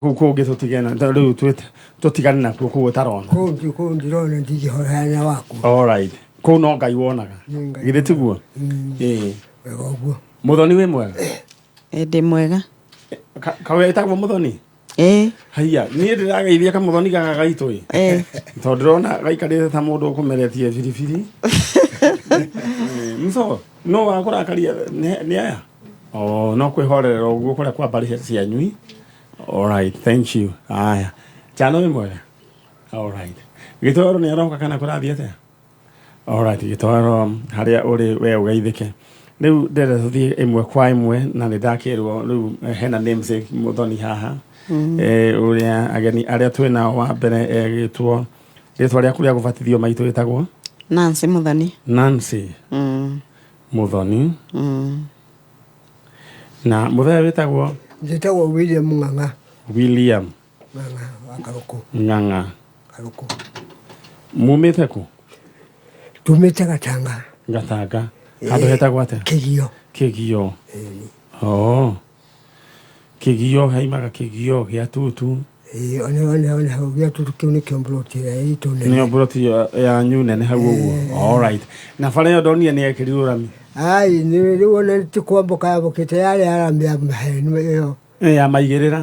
Kuko gitutigena riu tutigana na kuko utarona ko ndirona ndigi horana waku. All right. Ko no ngai wonaga githe tiguo Oguo muthoni we mwega ndi mwega kawe etagwo muthoni haiya ni ndirageithia ka muthoni gaga gaitu to ndirona gaikarite ta mundu ukumeretie biribiri mso no wakurakaria ni aya no kwihorera uguo kuria kwa bari cia nyui. All right, thank you. Aya. Chano we mwega. All right. Gitoro ni aroka kana kurathiete. All right, gitoro haria uri we ugeithike. Riu ndere tuthie imwe kwa imwe na ndakirwo riu hena namesake muthoni haha. Uria ageni aria twina wa mbere gitwo ritwa ria kuria gubatithio maitu gitagwo Nancy Muthoni. Nancy. Muthoni. Na muthe witagwo Njitagwo William Ng'ang'a. William Ng'ang'a wa Karuku. Ng'ang'a. Karuku. Mumite ku? Tumite Gatanga. Gatanga. Handu hetagwo ate? Kigio. Kigio. Oh. Kigio haimaga Kigio gia tutu. One hau gia tutu kiu ni kiombroti itu nene. Ni ombroti ya nyu nene hau uguo. All right. Na fara yo donia ni ekiriru rami. Ai ni riwona tikwamboka yabokete yale arambia mahenu yo. Ya maigirira.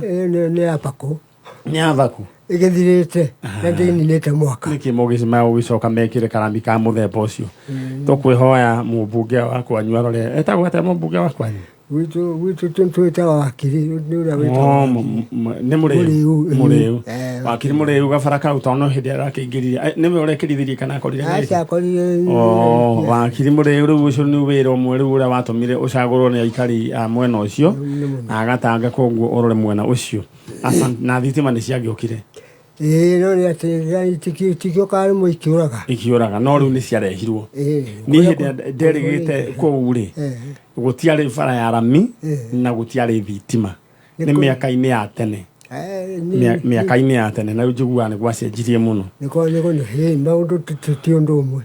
Ni apako. Ni abaku. Igethirite na ndinite mwaka. Niki mugisima ugicoka mekire karambi ka muthemba ucio. Tukwihoya mubunge wakwa nywarore. Etagwo ate mubunge wakwa ni? Witu tuntuita wakiri ni ura wita. Ni muriu. Wakiri muriu gabara kau tono hindi arakingirire. Ni we urekirithirie kana akorire. Acha akorire. Wakiri muriu riu ucio ni wira umwe riu ura watumire ucagurwo ni aikari a mwena ucio. Agatanga koguo urore mwena ucio. Na thitima ni ciagiukire. No ni ati tikio kari mu ikiuraga no riu ni ciarehirwo ni hindi nderigite kou ri gutiari bara ya rami na gutiari thitima ni miaka-ini ya tene miaka-ini ya tene na njiguaga ni gwacenjirie muno niko ni maundu tutiondo umwe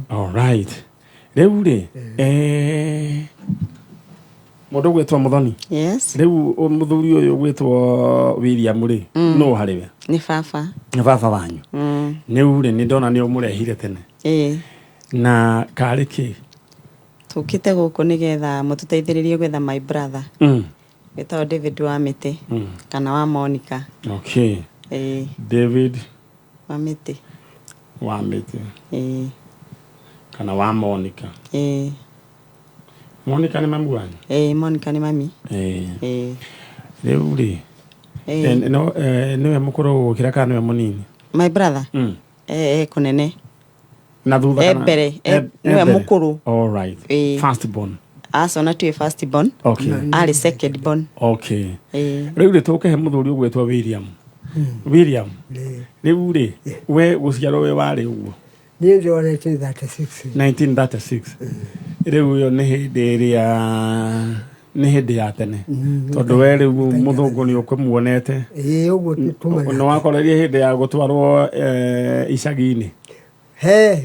all right riu ri mundu gwitwa Muthoni. Yes. Riu muthuri uyu gwitwa William ri no hariwe ni baba. Ni baba wanyu. Riu ri ni ndona ni umurehire tene. Na kariki tukite guku nigetha mututeithiririe gwetha my brother. Wetagwo David Wamite kana wa Monica. Okay. David Wamite. Kana wa Monica. Monica ni mamu wanyu? Monica ni mami. Riu ri no niwe mukuru gukira kana niwe munini? My brother? Kunene. Na thutha kana? Ebere. Niwe mukuru. All right. First born. Asona tu first born. Okay. Ali second born. Okay. Riu ri tuke he muthuri ugwetwa William. William. Riu ri we guciarwo we wari uguo? Ni ndio 1936. Riu yo ni hindi ya tene tondu we riu muthungu ni ukumuonete uguo tumana no wakorerie hindi ya gutwarwo icagi-ini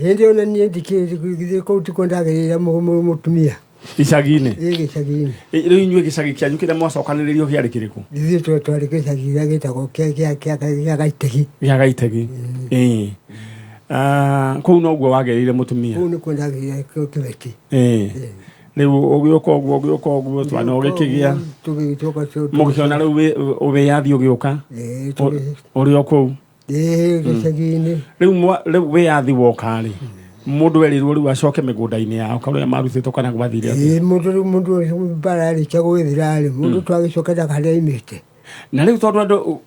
hindi ona ni ndikire ko tikondagirira mutumia icagi-ini icagi-ini riu inyue gicagi kianyu kiria mwacokaniririo hiari kiriku ithuĩ twarĩ gĩcagi gĩa gĩtagwo kĩa Gaitegi kuu noguo wagereire mutumia kuu nĩ kwendagĩrĩra kĩbeti riu ugioka uguo twana ugikigia mugikiona riu uwiyathi ugiuka uri o kuu gĩcagi-inĩ riu wiyathi woka ri mundu werirwo riu acoke migunda-ini yao karia marutitwo kana gwathire mundu bara arĩkia gwĩthira rĩ mundu twagĩcoka harĩa imĩte na riu tondu andu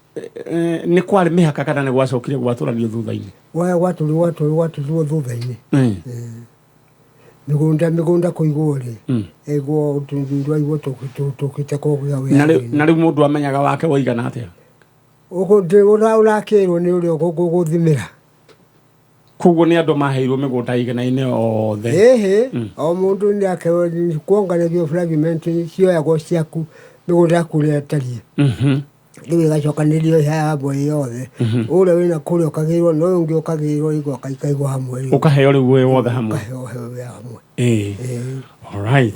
ni kwari mihaka kana ni gwacokire gwaturanio thutha-ini gwaturirwo thutha-ini migunda kuigwo ri ego tundwa igwo tukite kogya we na riu mundu amenyaga wake woigana atia uko de urakirwo ni uri guthimira kuguo ni andu maheirwo migunda igana-ini othe o mundu ni akewa kuonganagio fragment cio yago ciaku migunda kuria tarie riu igacokanĩrio hamwe yothe ũrĩa wĩna kũrĩa ũkagĩrwo na ũyũ ũngĩ ũkagĩrwo igwa ikaigwo hamwe ũkaheo rĩu wĩ wothe hamwe ũkaheo hamwe all right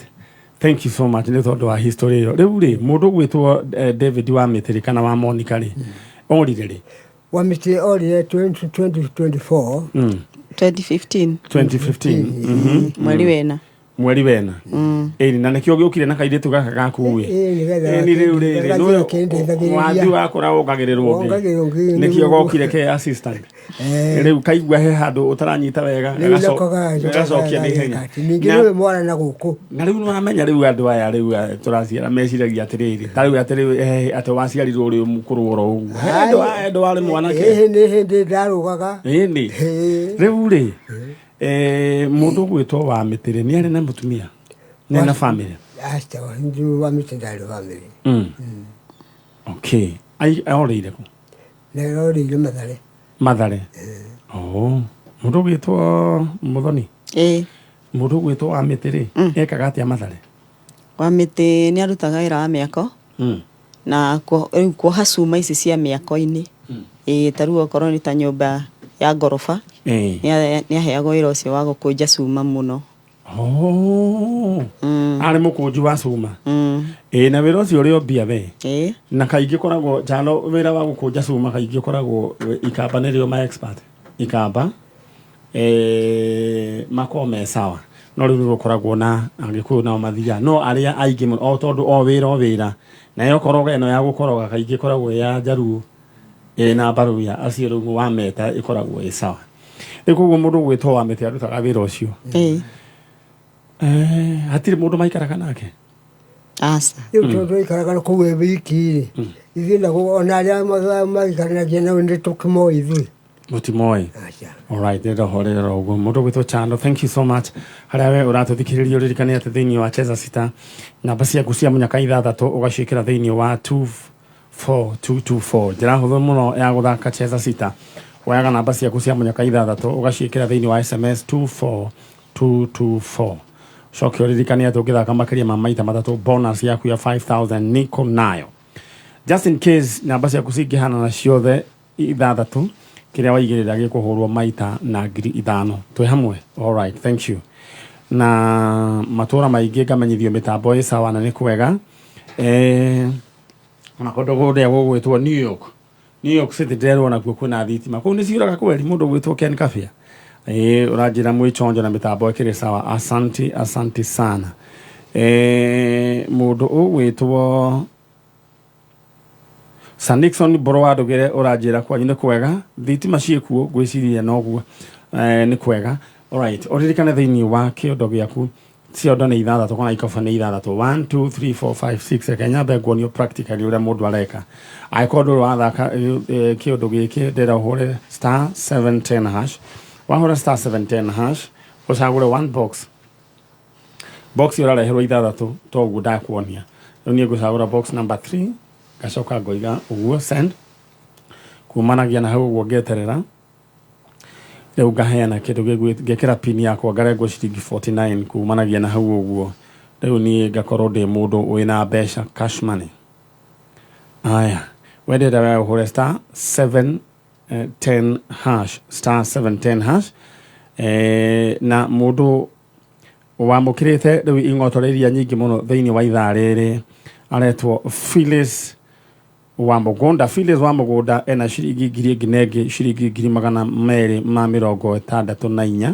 Thank you so much. Nä tondå wa history ä yo rä u rä må ndå gwä two David wa mä tä rä kana wa Monica rä orire rä Wamite orire 2024 2015 mweri wena mweri wena na nä kä o gä å kire na kairä tu gaka gaku nä rä u rä rä wathi wakora wongagä rä rwo nä kä o gokire ke assistant rä u kaigua he handå å taranyita wega gacokia nä ihenya ningä mwana na gå na rä u nä wamenya rä u andå aya rä u tå raciara meciragia atä rä rä ta rä u atä waciarirwo rä må kå rworo å guo endå warä mwanake nä hä ndä ndarå gaga nä rä u rä må ndå gwä two wa mä tä rä nä arä na må tumia nä na bamä wamite ndarä bamä orä ire kå orä ire mathare må ndå gwä two må thoni må ndå gwä two wa mä tä rä ekaga atä a mathare wa mä tä nä arutaga wä ra wa mä ako na rä u kuoha cuma ici cia mä ako-inä ta rä u okorwo nä ta nyå mba ya ngoroba nä aheagwo wä ra å cio wa gå kå nja cuma må no arä må kå nju wa cuma na wä ra å cio å rä o mbia we na kaingä koragwo njano wä ra wa gå kå nja cuma kaingä koragwo ikamba nä rä o ma expert ikamba makorwo me sawa no rä u nä gå koragwo na angä kå nao mathia no arä a aingä må no tondå o wä ra nayo koroga ä no ya gå koroga kaingä koragwo ya njaruo na mbarå ya acio rä u wameta ä koragwo ä sawa rä koguo må ndå gwä two wa mä tä arutaga wä ra å cio hatirä må ndå maikaraga nake rä u tondå ikaraga kå u wiki ithuä na ona arä a maikaranagia nao nä tå kä moä ithuä må timoä ndärohorera å guo må ndå gwä two Chando. Thank you so much harä a we å ratå thikä rä ria å ririkane atä thä inä wa Cheza Sita namba ciaku cia munyaka 6 å gaciä kä ra thä inä wa 24224 njä ra hå thå må no ya gå thaka Cheza Sita woyaga namba ciaku cia munyaka 6 å gaciä kä ra thä inä wa SMS 24224 coke å ririkane atä å ngä thaka makä ria ma maita matatå bonus yaku ya 5000 niko nayo just in case namba ciaku cingä hana na ciothe 6 kä rä a waigä rä ra gä kå hå rwo maita na 5,000 twä hamwe. Alright, thank you. Na matå ra maingä ngamenyithio mä tambo ä sawa na nä kwega ona kå ndå gå rä a gå gwä two New York City nderwo nakuo kwä na thitima kå u nä ciuraga kweri må ndå gwä two Ken Kabia å ranjä ra mwä chonjo na mä tambo ä kä rä sawa asanti sana må ndå å gwä two Sanixon Borowado gere å ranjä ra kwanyu nä kwega thitima ciä kuo ngwä ciria noguo nä kwega. Alright, å ririkane thä inä wa kä ondo gä aku ciondo nä 6 kana ikoba nä 6 1 2 3 4 5 6 kenya benguonio practically å rä a må ndå areka angĩkorwo ndå wathaka kä å ndå gä kä ndä ra å hå re *710# wahå star 710# å cagå re one box å rareherwo 6 toguo ndakuonia rä u niä ngå cagå ra box number 3 ngacoka ngoiga å guo send kumanagia na hau å guo ngeterera rä u ngaheana kä ndå ngä ra pin yakwa ngarengwo ciringi 49 kumanagia na hau å guo rä u niä ngakorwo ndä må ndå wä na mbeca cash money. Aya wendete we å hå re *710# na må ndå wamå kä rä te rä u ingotoreiria nyingä må no thä inä wa ithaa rä rä aretwo Phyllis wa Mũgũnda ena ciringi ngiri ĩngĩ na ĩngĩ ciringi 264,000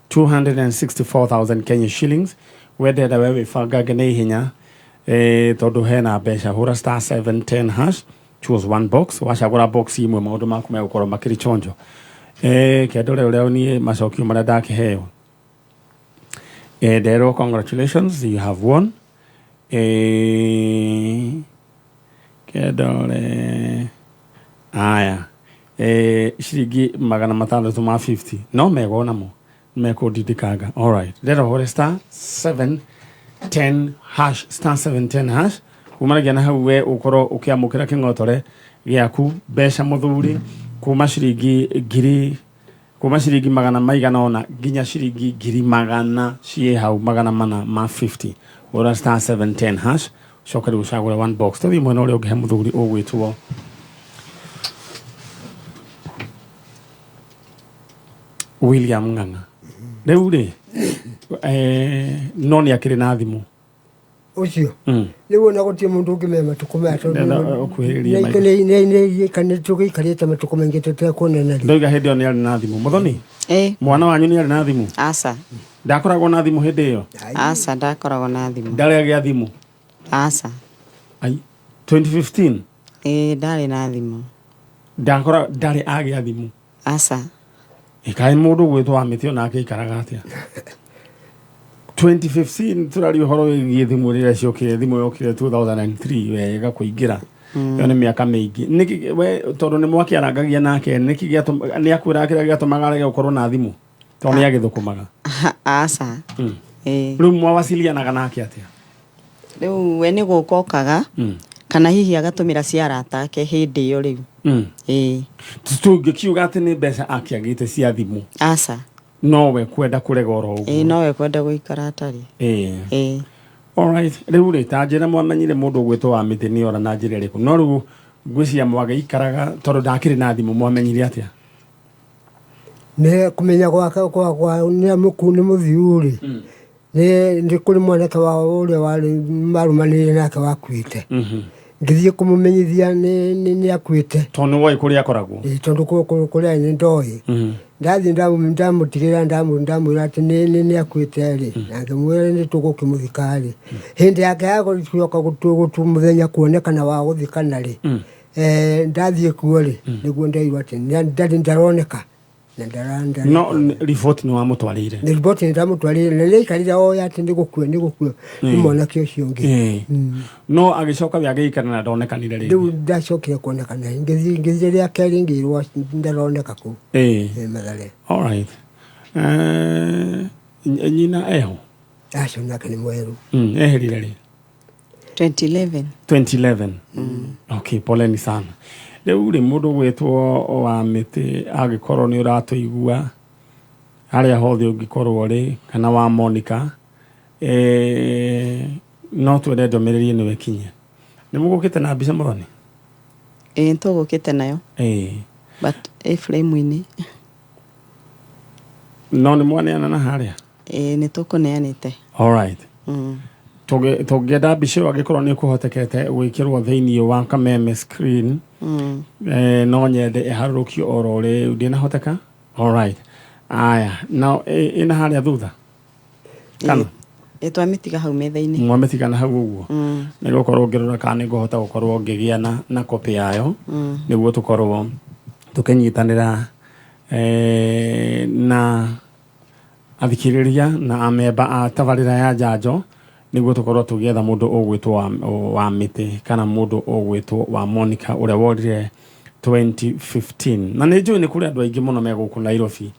264,000 Kenya shillings wendete we wĩbangange na ihenya tondũ hena mbeca hũra *710# choose one box wacagũra box imwe maũndũ maku megũkorwo makĩrĩ chonjo kĩndũ rĩu niĩ macokio marĩa ndakĩheo nderwo congratulations you have won kedore aya ciringi 650 no mego namo meko didikanga. Alright, ndero hore *710# kumanagia na hau we ukorwo ukiamukira king'otore giaku mbeca muthuri kuma ciringi 100 nginya ciringi 100 ciĩ hau 450 ora *710# coka rĩu ũcagũre one box tũthiĩ mwena ũrĩa ũngĩhe mũthuri ũgwĩtwo William Ng'ang'a rĩu rĩ no nĩ akĩrĩ na thimũ ucio ni wona gutie mundu ngime matuko mato okuhiriria ne kana tugikarite matuko mengi tutekuonana ndoiga hindi oni ari na thimu muthoni mwana wanyu ni ari na thimu aca ndakoragwo na thimu hindi iyo aca ndakoragwo na thimu ndari agia thimu aca ai 2015 ndari na thimu ndari agia thimu aca ikai mundu gwitwa Amite onake ikaraga atia 2015 turari uhoro wigie thimu rira ciokire thimu yokire 2003 wega kuingira yo ni miaka mingi niki we tondu ni mwaki arangagia nake niki giatuma ni akwira kira giatumaga rege ukorwo na thimu tondu yagithukumaga aca riu mwawasilianaga nake atia riu we ni gukokaga kana hihi agatumira ciarata ake hindi yo riu tungikiuga ati ni mbeca akiagite cia thimu aca no we kwenda kurega oro uguo no we kwenda guikara atari alright riu ri ta njira mwamenyire mundu gwitwa Amite ni ora na njira riku no riu ngwiciria mwageikaraga tondu ndakiri na thimu mwamenyire atia ne kumenya kwa ni amukuni muthiuri ni kuri mwanake wa uria wari marumanire nake wakuite ngithie kumumenyithia ni akuite tondu woi kuria akoragwo tondu kuria ni ndoi ndathi ndamutigira ndamwira ati ni akuite ri na ngimwira ni tugukimuthikari hindi yake yako cionka gutumuthenya kuonekana wa guthikana ri ndathie kuo ri niguo ndaigua ati ndaroneka no report ni wa mutwarire ni report ni ndamutwarire na leikarire ati ndigukua ni mwanake ucio ngi no agicoka biageikana na ndonekanire ri ndu ndacokire kuonekana ngithie ria keri ngirwa ndaroneka ku mathare alright nyina eho acio nake ni mweru eherire ri 2011 okay poleni sana riu ri mundu gwitwo Amite agikorwo ni uratuigua aria hothe ungikorwo ri kana wa Monica no twende ndomererie ni wekinye ni mugukite na mbica muthoni ntugukite nayo but frame-ini no ni mwaneana na haria ni tukuneanite alright tugenda mbica ĩyo angĩkorwo nĩ kũhotekete gwĩkĩrwo thĩinĩ wa kameme screen no nyende ĩharũrũkio oro rĩu ndĩnahoteka alright aya now ĩna harĩa thutha kana twamĩtiga hau metha-inĩ mwamĩtigana hau ũguo nĩ gũkorwo ngĩrora kana nĩ ngũhota gũkorwo ngĩgĩa na copy yayo nĩguo tũkorwo tũkĩnyitanĩra na athikĩrĩria na amemba a tabarĩra ya njanjo niguo tukorwo tugietha mundu ugwitwo wa Amite kana mundu ugwitwo wa Monica uria worire 2015 na ni njui ni kuri andu aingi muno meguku Nairobi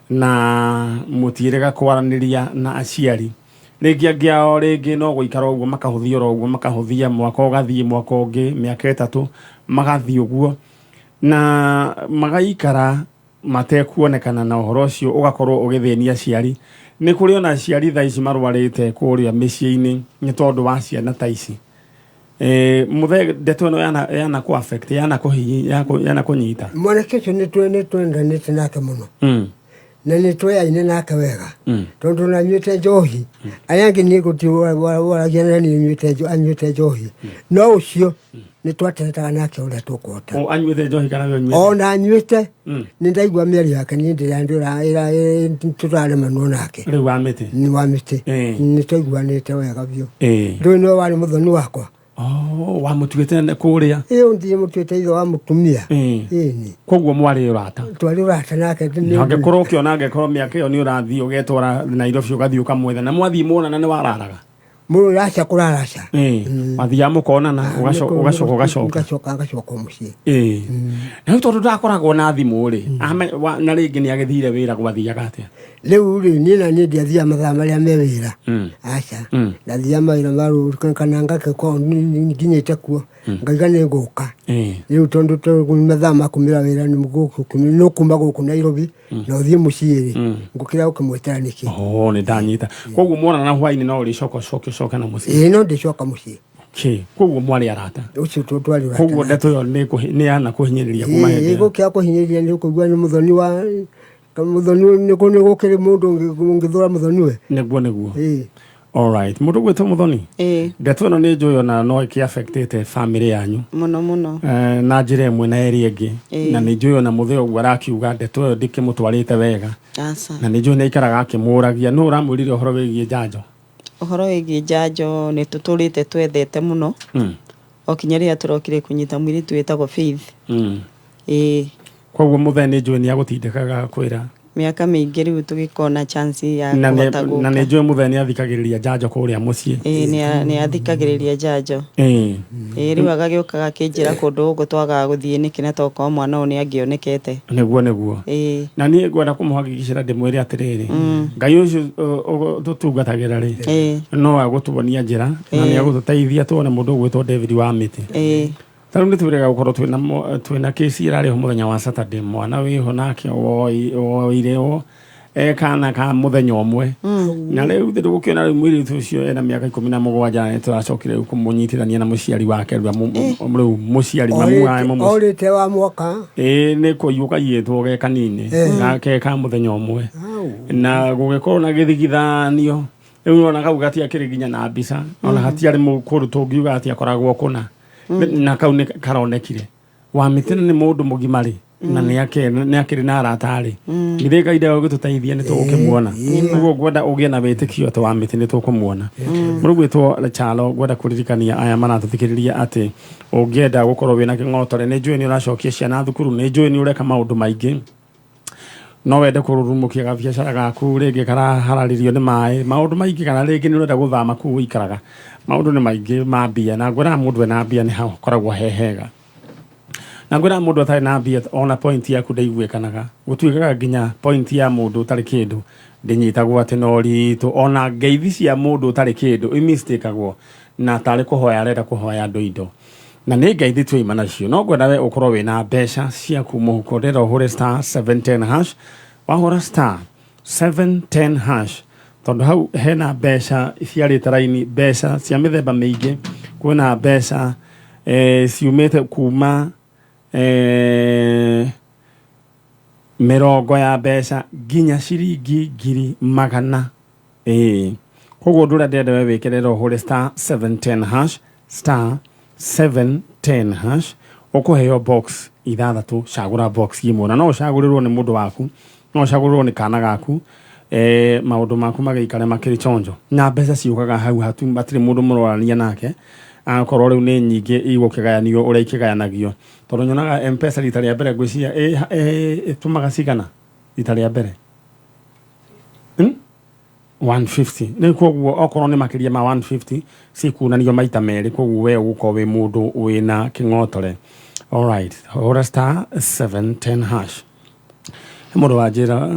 na mutirega kwaraniria na aciari ringi angiao ringi no guikara uguo makahuthia ro uguo makahuthia mwaka ugathie mwaka ungi miaka 3 magathie uguo na magaikara matekuonekana na uhoro ucio ugakorwo ugithenia aciari ni kuri ona aciari tha ici marwarite kuria micii-ini ni tondu wa ciana ta ici muthe ndeto no yana ku affect yana kunyita mwanake ucio ni twendanite nake muno na ni tweyaine nake wega tondu na nyuite njohi ayangi ni gutiwa waragia na ni nyuite njohi no ucio ni twatetaga nake uria tukuhota anyuite njohi kana we nyuite ona nyuite ni ndaigua mieri yake ni ndira turaremanwo nake riu Amite ni Amite ni twaiguanite wega biu ndu no wari muthoni wakwa wa mutuite kuria ndi mutuite itho wa mutumia ni koguo mwari urata twari urata nake ni angekorwo ukiona angekorwo miaka iyo ni urathii ugetwara Nairobi ugathii ukamwetha na mwathii muonana ni wararaga muraca kuraraca wathia mukonana ugacoka mucii na tondu ndakoragwo na thimu ri na ringi ni agithire wira gwathiaga atia riu ri ni na ni ndiathia mathaa maria me wira aca ndathia mawira maru kana ngakeko nginyite kuo ngaiga ni nguka riu tondu mathaa makumira wira ni muguku no kuma guku Nairobi na uthie mucii ri ngukira ukimwetera niki ni ndanyita koguo muonana na hwaini no ri coka na mucii no ndicoka mucii koguo mwari arata ucio twari urata koguo ndeto yo ni yana kuhinyiriria kuma hindi gukia kuhinyiriria ni kugua ni muthoni wa muthoni ni gukiri mundu ngithura muthoni we niguo All right. Mundu gwetwo Muthoni. Ndeto no ni njuyo na no iki affected family yanyu. Muno. Na njira imwe na eri ingi. Na ni njuyo na mutheo gwarakiuga ndeto yo ndikimutwarite wega. Na ni njuyo ni ikaraga akimuragia no uramurire uhoro wigie njanjo. Uhoro wigie njanjo ni tuturite twethete muno. Okinyaria turokire kunyita mwiri twetagwo Faith. Koguo muthee ni njuyo ni agutindikaga kwira miaka miingi riu tugikona chance ya kuhota guka na nijue muthee ni athikagiriria njanjo kuria mucii ni athikagiriria njanjo riu agagiukaga kinjira kundu ugu twaga guthie nikina toko mwana oni angionekete niguo na ni ngwenda kumuhakikishira ndimwire atiriri ngai ucio tutungatagira ri no agutubonia njira na ni agututeithia tuone mundu gwitwo David wa Miti Taru ni turega gukorwo twina kesi irari ho muthenya wa Saturday mwana wiho nake oireo kana ka muthenya omwe na riu thiru gukiona riu mwiri tucio ena miaka 17 ni turacokire kumunyitithania na muciari wake riu muciari mamu orite wa mwaka ni kuyuka yetwo ge kanini nake ka muthenya omwe na gugikorwo na githigithanio riu ona kau gatia kiriginya na mbica ona hatiari mukuru tungiuga atia koragwo kuna na kau ni karonekire wa Mitini ni mundu mugimari na ni akiri na aratari ngithe gaida gututaithia ni tugukimuona uguo gwenda ugie na witikio to wa Mitini tukumuona murugwitwo Chalo gwenda kuririkania aya maratuthikiriria ati ungienda gukorwo wina king'otore ni njui ni uracokia ciana thukuru ni njui ni ureka maundu maingi no wende kururumukia gabiacara gaku ringi karahararirio ni mai maundu maingi kana ringi ni urenda guthama ku ikaraga maundu ni maingi ma mbia na ngwira mundu na mbia ni hakoragwo hehega na ngwira mundu atari na mbia ona point yaku ndaiguikanaga gutuikaga nginya point ya mundu tari kindu ndinyitagwo ati no ritu ona ngeithi cia mundu tari kindu imistakeagwo na tari kuhoya renda kuhoya andu indo na ni ngeithi twima nacio no ngwenda we ukorwo wina mbeca ciaku muhuko ndero hure star 710 # wahura star 710 # tondu hau hena mbeca ciarite raini mbeca cia mithemba miingi kwina mbeca ciumite kuma mirongo ya mbeca nginya ciringi 100,000 koguo ndura ndende we wikirira hure star 710 # star 710 # ukuheo box ithathatu cagura box imwe na no cagurirwo ni mundu waku no cagurirwo ni kana gaku maundu maku magaikare makiri chonjo na mbeca ciukaga hau hatu matire mundu murorania nake akorwo riu ni nyingi igukigayanio uria ikigayanagio tondu nyonaga M-Pesa rita ria mbere ngwiciria tumaga cigana rita ria mbere 150 ni koguo okorwo ni makiria ma 150 cikunanio maita meri koguo we ugukorwo wi mundu wina king'otore. All right, hura star 710 # mundu wanjira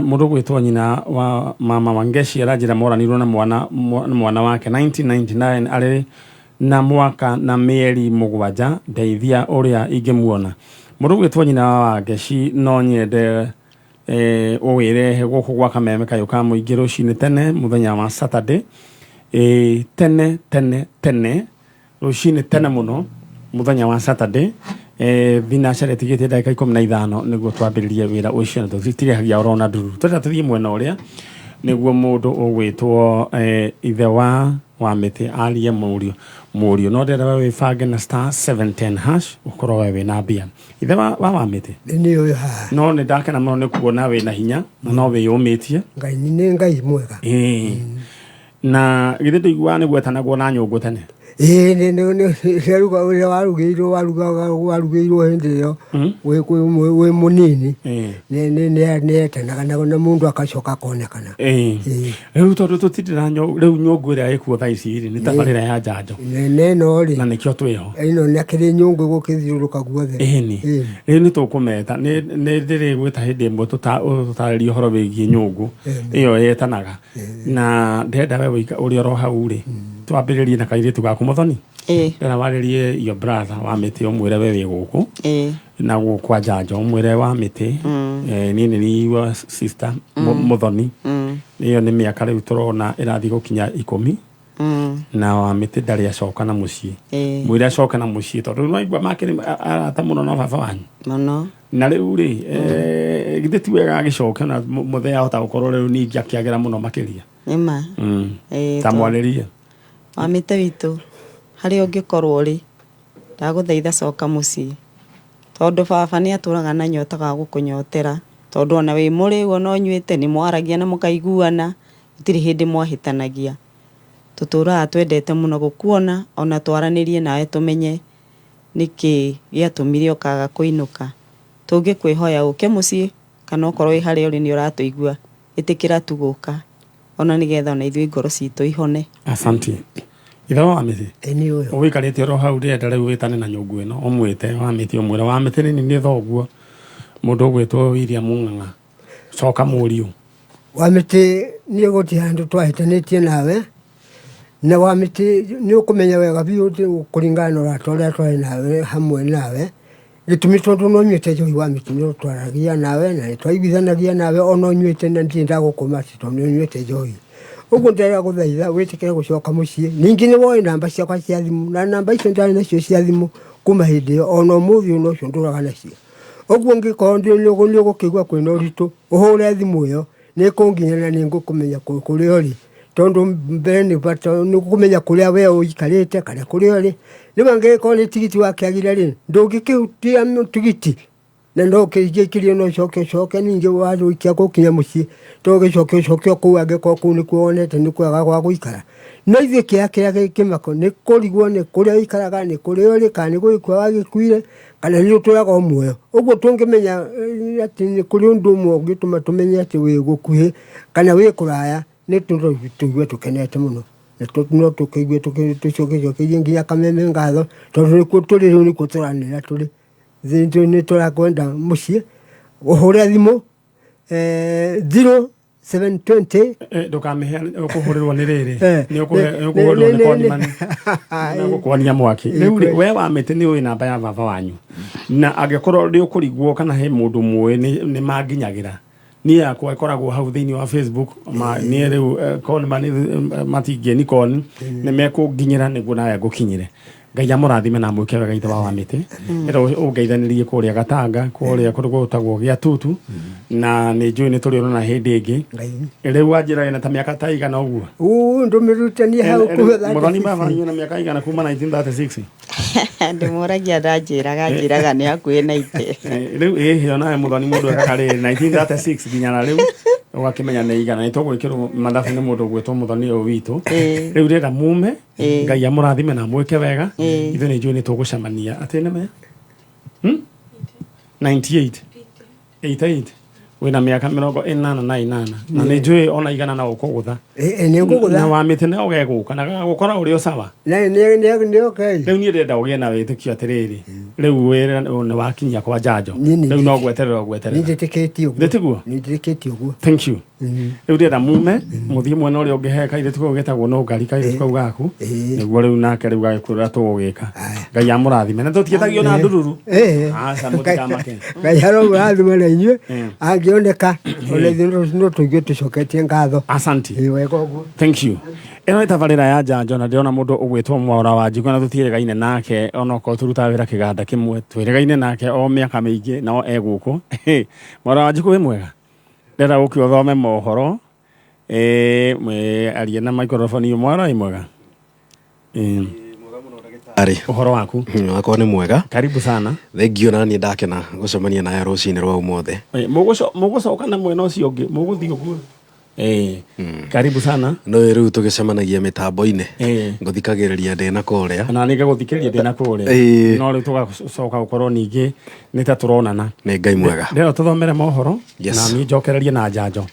mundu gwitwo nyina wa mama Wangeshi aranjira moranirwo na mwana wake 1999 ari na mwaka na mieri 7 ndeithia uria ingimuona mundu gwitwo nyina wa Wangeshi no nyende uwirehe guku gwa kameme kayo ka muingi rucini tene muthenya wa Saturday tene rucini tene muno muthenya wa Saturday vinacare tigite ndagika 15 niguo twambiririe wira ucio na tutirihagia urona nduru twenda tuthie mwena uria niguo mundu ugwitwo ithe wa Miti arie murio no ndenda we wibange na star 710 # ukorwo we na mbia ithe wa Miti ni uyu ha no ni ndakena muno ni kuona we na hinya na no we yumitie ngai ni ngai mwega na githe ndiguana ni gwetanagwo na nyungu tene ni seruga ule warugeirwo hindi yo we munini ni etanaga na mundu akacoka konekana riu tondu tutindira riu nyungu iria ikuo thaa ici ni tabarira ya njanjo no ri na nikio twiho ino ni akiri nyungu gukithiuruka guothe riu ni tukumeta ni ndiri gwita hindi imwe tutaririo horo wigie nyungu iyo yetanaga na ndenda we wika uri ro hau ri twambiririe na kairitu gaku Muthoni ndena waririe your brother wa Miti umwire we wi guku na gukwa njanjo umwire wa Miti ni sister Muthoni iyo ni miaka riu turona irathi gukinya 10 na wa mĩtĩ ndarĩ acoka na mũciĩ mwĩre acoke na mũciĩ tondũ no igua makĩrĩ arata mũno na baba wanyu mũno na rĩu rĩ githĩ ti wega agĩcoke na mũthenya ahota gũkorwo rĩu ningĩ akĩagĩra mũno makĩria nĩma ta mwarĩrie wa mĩtĩ witũ harĩa ũngĩkorwo rĩ ndagũthaitha coka mũciĩ tondũ baba nĩ atũraga na nyota ga gũkũnyotera tondũ ona wĩ mũrĩo no nyuĩte nĩ mwaragia na mũkaiguana itirĩ hĩndĩ mwahĩtanagia tũtũraga twendete mũno gũkuona ona twaranĩrie nawe tũmenye nĩkĩ gĩatũmire ũkaga kũinũka tũngĩkwĩhoya ũke mũciĩ kana okorwo wĩ harĩa ũrĩ nĩ ũratũigua ĩtĩkĩra tu gũka ona nĩgetha ona ithuĩ ngoro citũ ihone. Asante. Ithe wa mĩtĩ ũgĩikarĩte oro hau rĩenda rĩu wĩtane na nyũngũ ĩno ũmwĩte wa mĩtĩ ũmwĩre wa mĩtĩ nĩ thoguo mũndũ ũgwĩtwo William Ng'ang'a coka mũriũ wa mĩtĩ nĩ ũgũthiĩ handũ twahĩtanĩtie nawe na wa mĩtĩ nĩ ũkũmenya wega biũ kũringana na ũrata ũrĩa twarĩ nawe hamwe nawe gĩtũmi tondũ no nyuĩte njohi wa mĩtĩ nĩ twaragia nawe na nĩ twaiguithanagia nawe ona nyuĩte na ndirĩ ndagũkũma tondũ nĩ nyuĩte njohi ũguo ndĩrenda gũthaitha wĩtĩkĩre gũcoka mũciĩ ningĩ nĩ woĩ namba ciakwa cia thimũ na namba icio ndarĩ nacio cia thimũ kuma hĩndĩ ĩyo ona ũmũthĩ ũno ũcio ndũraga nacio ũguo ngĩkorwo nĩ ũgũkĩigua kwĩna ũritũ ũhũre thimũ ĩyo nĩ kũnginya na nĩ ngũkũmenya kũrĩa ũrĩ tondũ mbere nĩ gũkũmenya kũrĩa we ũikarĩte kana kũrĩa ũrĩ rĩu angĩgĩkorwo nĩ tigiti wakĩagire rĩ ndũngĩkĩhutia tigiti na no kĩingĩkĩrio no ũcoke ningĩ warĩkia gũkinya mũciĩ to ũgĩcoke kũu angĩkorwo kũu nĩkuo wonete nĩ kwega gwa gũikara no ithuĩ kĩrĩa kĩmako nĩ kũrigwo nĩ kũrĩa ũikaraga nĩ kũrĩa ũrĩ kana nĩ gũgĩkua wagĩkuire kana nĩ ũtũraga o muoyo ũguo tũngĩmenya atĩ nĩ kũrĩ ũndũ ũmwe ũngĩtũma tũmenye atĩ wĩ gũkuhĩ kana wĩ kũraya nĩ tũigue tũkenete mũno na no tũkĩigue tũcokeirie nginya kameme ngatho tondũ nĩkuo tũrĩ rĩu nĩkuo tũranĩra tũrĩ nĩ tũrakwenda mũciĩ ũhũre thimũ 0720 ndũkamĩheane ũkũhũrĩrwo nĩ rĩrĩ nĩ ũkũhũrĩrwo nĩ konimani na gũkwania mwaki rĩu we wa mĩtĩ nĩ ũĩ namba ya baba wanyu na angĩkorwo rĩ ũkũrigwo kana he mũndũ mũĩ nĩ manginyagĩra niĩ yakwa ĩkoragwo hau thĩinĩ wa Facebook niĩ rĩu konimani matingĩeni koni nĩ mekũnginyĩra nĩguo nawe ngũkinyĩre Ngai amũrathime na mwĩke wega ithe wa mĩtĩ ũngeithanĩrie kũrĩa Gatanga kũrĩa gũtagwo gĩa Tutu na nĩ njũĩ nĩ tũrĩonana hĩndĩ ĩngĩ rĩu wanjĩra na ta mĩaka ta igana ũguo ndũmĩrutania hau mũthoni mabanyu na mĩaka igana kuma 1936 ndĩmũragia njĩraga nĩ hakuhĩ na ite rĩu ĩhĩo nawe mũthoni mũndũ ekaga rĩ 1936 nginya na rĩu ũgakĩmenya nĩ igana nĩ tũgwĩkĩrwo mathabu nĩ mũndũ ũgwĩtwo mũthoni ũyũ witũ rĩu rĩenda mume Ngai amũrathime na mwĩke wega ithuĩ nĩ njũĩ nĩ tũgũcemania atĩ nĩme 98 88 wĩna mĩaka 88 na nĩ njũĩ ona igana na ũkũgũtha na wa mĩtĩ nĩ ũgegũka na gũkora ũrĩ o sawa rĩu niĩ ndĩrenda ũgĩe na wĩtĩkio atĩrĩrĩ rĩu wĩra nĩ wakinyia kwa njanjo rĩu no gweterera ndĩtĩkĩtie ũguo thank you rĩu ndĩrenda mume mũthiĩ mwena ũrĩa ũngĩ he kairĩtu kau getagwo no ngari kairĩtu kau gaku nĩguo rĩu nake rĩu gagĩkwĩrĩra tũgũgĩka Ngai amũrathime na tũtigetagio na ndururu aca mũtikamake Ngai aromũrathime na inyuĩ angĩoneka ona ithuĩ no tũigue tũcoketie ngatho asante wega ũguo thank you ĩno nĩ tabarĩra ya njanjo na ndĩrona mũndũ ũgwĩtwo Mwaũra wa Njigũ na tũtiĩrĩgaine nake ona okorwo tũrutaga wĩra kĩganda kĩmwe twĩrĩgaine nake o mĩaka mĩingĩ no egũkũ Mwaũra wa Njigũ wĩ mwega ndĩrenda gũkĩ ũthome mohoro arie na microphone Mwaũra wĩ mwega ũhoro waku wakwa nĩ mwega karibu sana thengio na niĩ ndakena gũcemania nawe rũcinĩ rwa ũmũthĩ mũgũcoka na mwena ũcio ũngĩ mũgũthiĩ ũguo karibu sana no rĩu tũgĩcemanagia mĩtambo-inĩ ngũthikagĩrĩria ndĩ na kũrĩa na nĩ ngagũthikĩrĩria ndĩ na kũrĩa no rĩu tũgacoka gũkorwo ningĩ nĩ ta tũronana nĩ Ngai mwega rĩo tũthomere mohoro na niĩ njokererie na njanjo